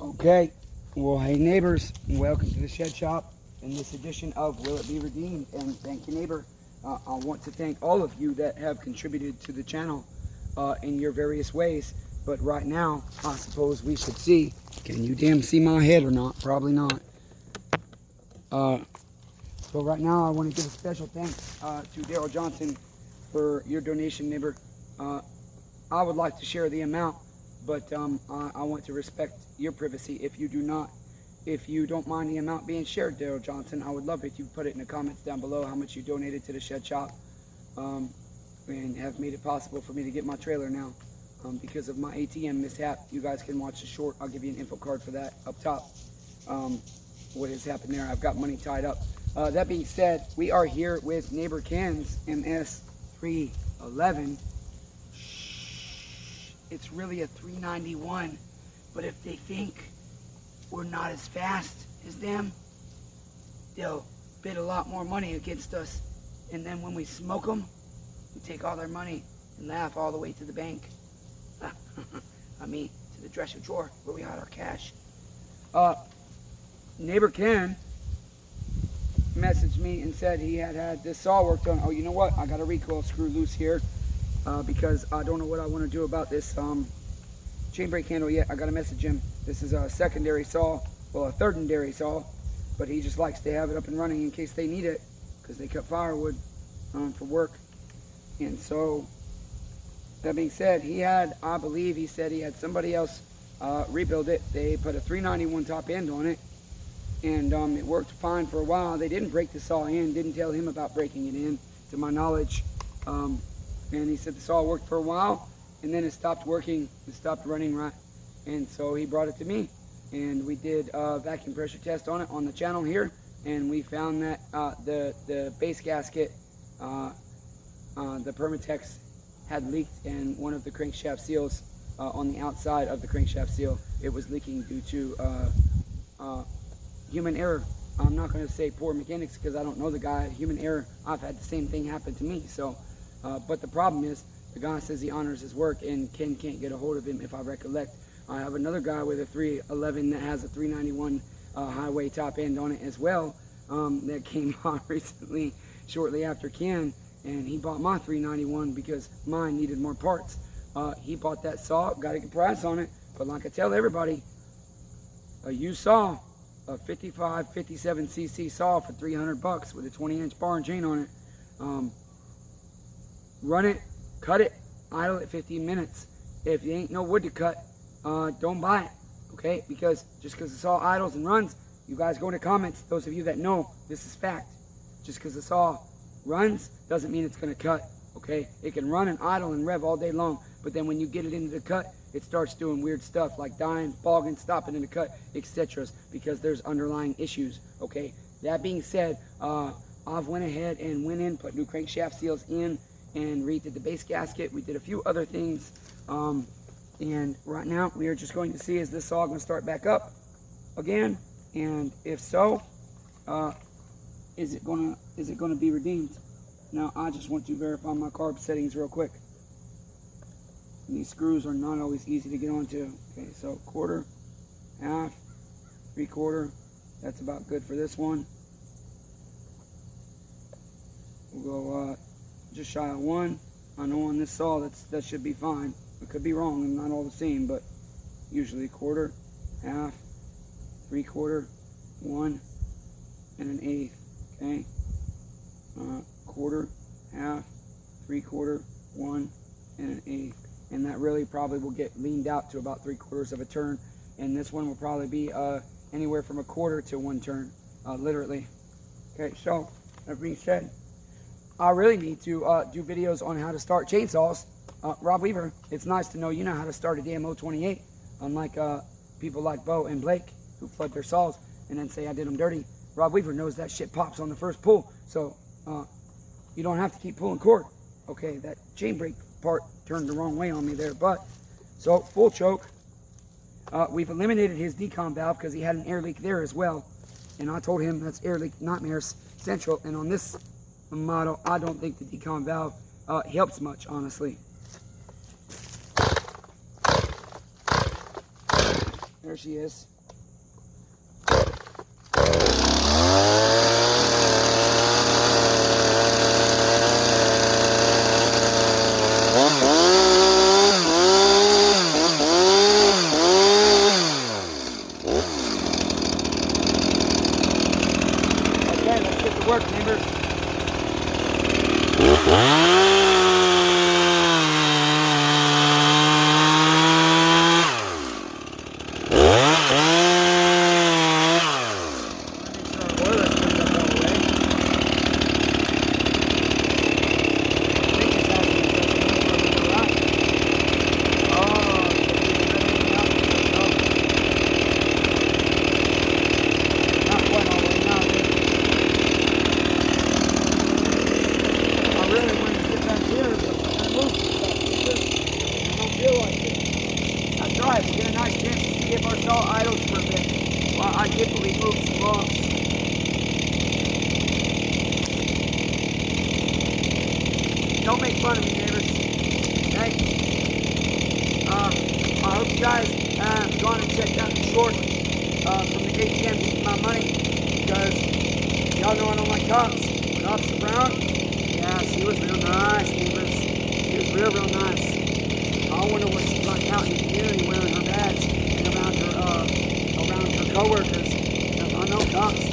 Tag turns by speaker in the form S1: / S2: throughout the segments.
S1: Okay, well, hey neighbors, welcome to the Shed Shop in this edition of Will It Be Redeemed? And thank you, neighbor. I want to thank all of you that have contributed to the channel in your various ways. But right now, I suppose we should see, can you damn see my head or not? Probably not. So right now, I want to give a special thanks to Daryl Johnson for your donation, neighbor. I would like to share the amount, but I want to respect your privacy. If you don't mind the amount being shared, Daryl Johnson, I would love it if you put it in the comments down below how much you donated to the Shed Shop, and have made it possible for me to get my trailer now. Because of my ATM mishap, you guys can watch the short. I'll give you an info card for that up top. What has happened there? I've got money tied up. That being said, we are here with neighbor Ken's ms391. It's really a 391, but if they think we're not as fast as them, they'll bid a lot more money against us, and then when we smoke them, we take all their money and laugh all the way to the bank. I mean, to the dresser drawer where we hide our cash. Neighbor Ken messaged me and said he had this saw worked on. Oh, you know what? I got a recoil screw loose here. Because I don't know what I want to do about this chain brake handle yet. I got to message him. This is a secondary saw, well, a thirdary saw, but he just likes to have it up and running in case they need it, because they cut firewood for work. And so, that being said, I believe he said he had somebody else rebuild it. They put a 391 top end on it, and it worked fine for a while. They didn't break the saw in, didn't tell him about breaking it in, to my knowledge. And he said the saw worked for a while, and then it stopped working, it stopped running right. And so he brought it to me, and we did a vacuum pressure test on it on the channel here, and we found that the base gasket, the Permatex, had leaked, and one of the crankshaft seals on the outside of the crankshaft seal, it was leaking due to human error. I'm not going to say poor mechanics because I don't know the guy. Human error, I've had the same thing happen to me. So. But the problem is, the guy says he honors his work, and Ken can't get a hold of him, if I recollect. I have another guy with a 311 that has a 391 highway top end on it as well, that came on recently, shortly after Ken, and he bought my 391 because mine needed more parts. He bought that saw, got a good price on it, but like I tell everybody, a used saw, a 57cc saw for 300 bucks with a 20-inch bar and chain on it. Run it, cut it, idle it 15 minutes. If you ain't no wood to cut, don't buy it, okay? Because just because the saw idles and runs, you guys go in the comments, those of you that know, this is fact. Just because the saw runs doesn't mean it's going to cut, okay? It can run and idle and rev all day long, but then when you get it into the cut, it starts doing weird stuff like dying, bogging, stopping in the cut, etc. because there's underlying issues, okay? That being said, I've went ahead and went in, put new crankshaft seals in, and redid the base gasket. We did a few other things, and right now we are just going to see, is this saw going to start back up again, and if so, is it going to be redeemed? Now I just want to verify my carb settings real quick. And these screws are not always easy to get onto. Okay, so quarter, half, 3/4. That's about good for this one. We'll go just shy of 1. I know on this saw that should be fine. It could be wrong and not all the same, but usually quarter, half, 3/4, 1, and 1/8. Okay, quarter, half, 3/4, 1, and 1/8, and that really probably will get leaned out to about 3/4 of a turn. And this one will probably be anywhere from 1/4 to 1 turn, literally. Okay, so that being said, I really need to do videos on how to start chainsaws. Rob Weaver, it's nice to know you know how to start a damn 028, unlike people like Bo and Blake who flood their saws and then say I did them dirty. Rob Weaver knows that shit pops on the first pull, so you don't have to keep pulling cord. Okay, that chain brake part turned the wrong way on me there, but so full choke. We've eliminated his decom valve because he had an air leak there as well, and I told him that's air leak nightmares central. And on this model, I don't think the decom valve helps much, honestly. There she is. Okay, let's get to work, neighbors. Right, we'll get a nice chance to see if our saw idles for a bit while I typically move some logs. Don't make fun of me, neighbors. Okay? I hope you guys have gone and checked out the short from the ATM eating my money, because y'all know I don't like cops. When Officer Brown, yeah, she was real nice, neighbors. She was real nice. I wonder what she's like out in the community wearing her badge and around her coworkers. Because I know cops.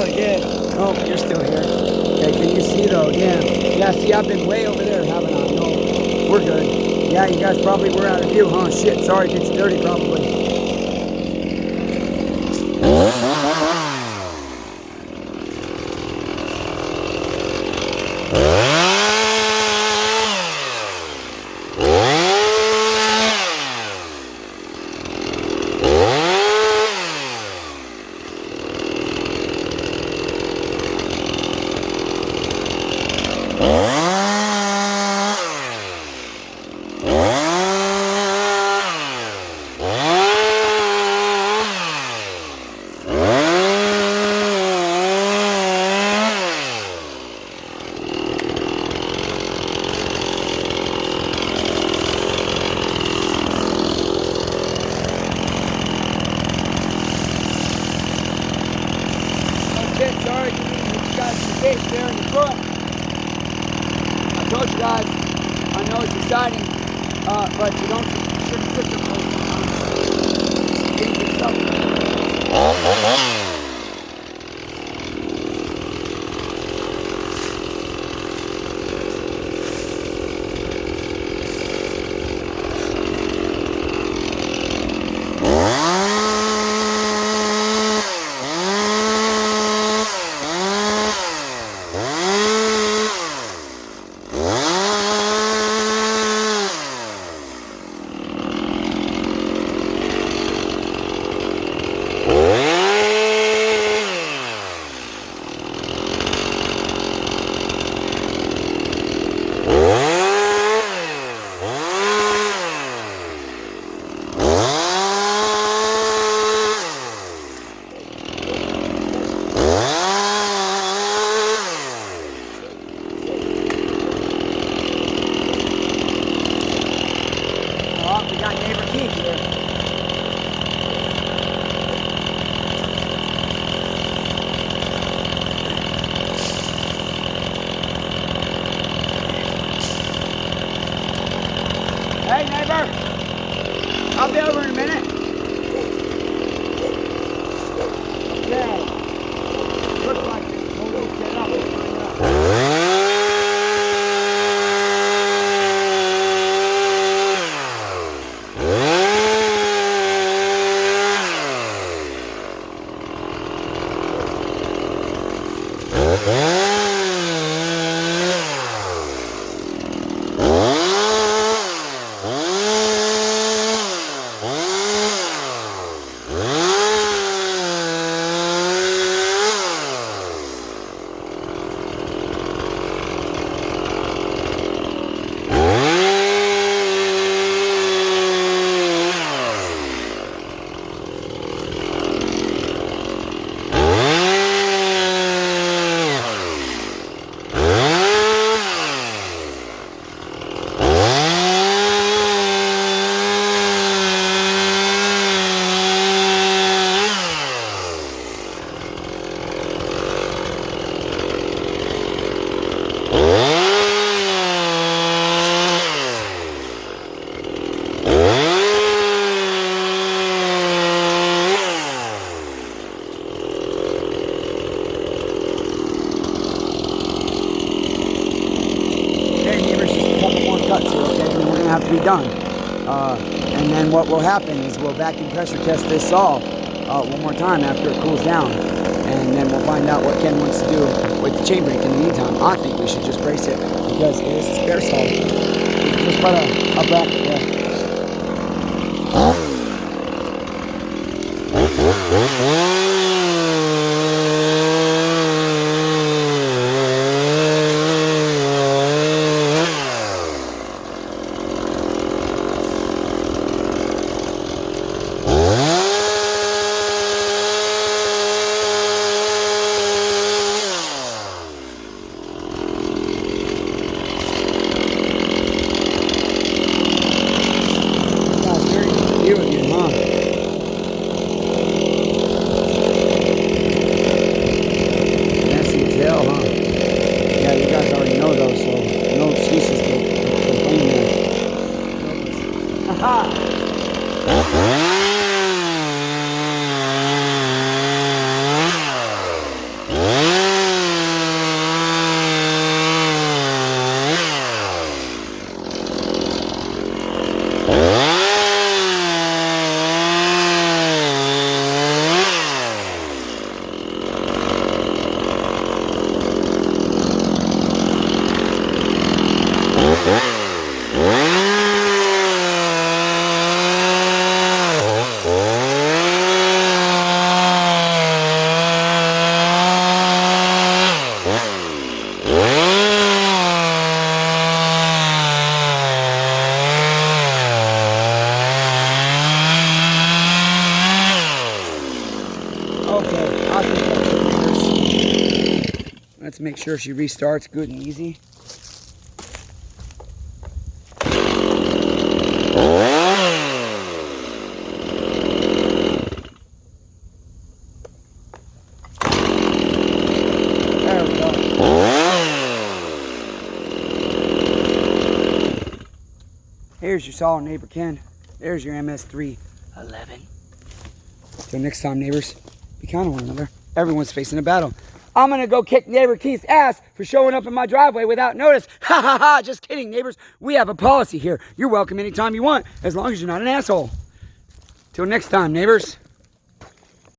S1: probably did. Oh, you're still here. Okay, can you see though? Damn. Yeah, see, I've been way over there, haven't I? No, we're good. Yeah, you guys probably were out of view, huh? Shit, sorry, did you dirty probably. Sorry, you guys in the face there in the front. I told you guys, I know it's exciting, but you shouldn't sit there for we got neighbor Keith here. Hey neighbor, I'll be over in a minute. Okay, looks like this is all set up. Let's find out. Cuts here, okay, and we're going to have to be done. And then what will happen is we'll vacuum pressure test this saw one more time after it cools down, and then we'll find out what Ken wants to do with the chain brake in the meantime. I think we should just brace it because it is a spare saw. Just put a bracket there. Let's make sure she restarts good and easy. There we go. Here's your solid neighbor Ken. There's your ms391. Till next time, neighbors, be kind to one another. Everyone's facing a battle. I'm going to go kick neighbor Keith's ass for showing up in my driveway without notice. Ha ha ha, just kidding, neighbors. We have a policy here. You're welcome anytime you want, as long as you're not an asshole. Till next time, neighbors.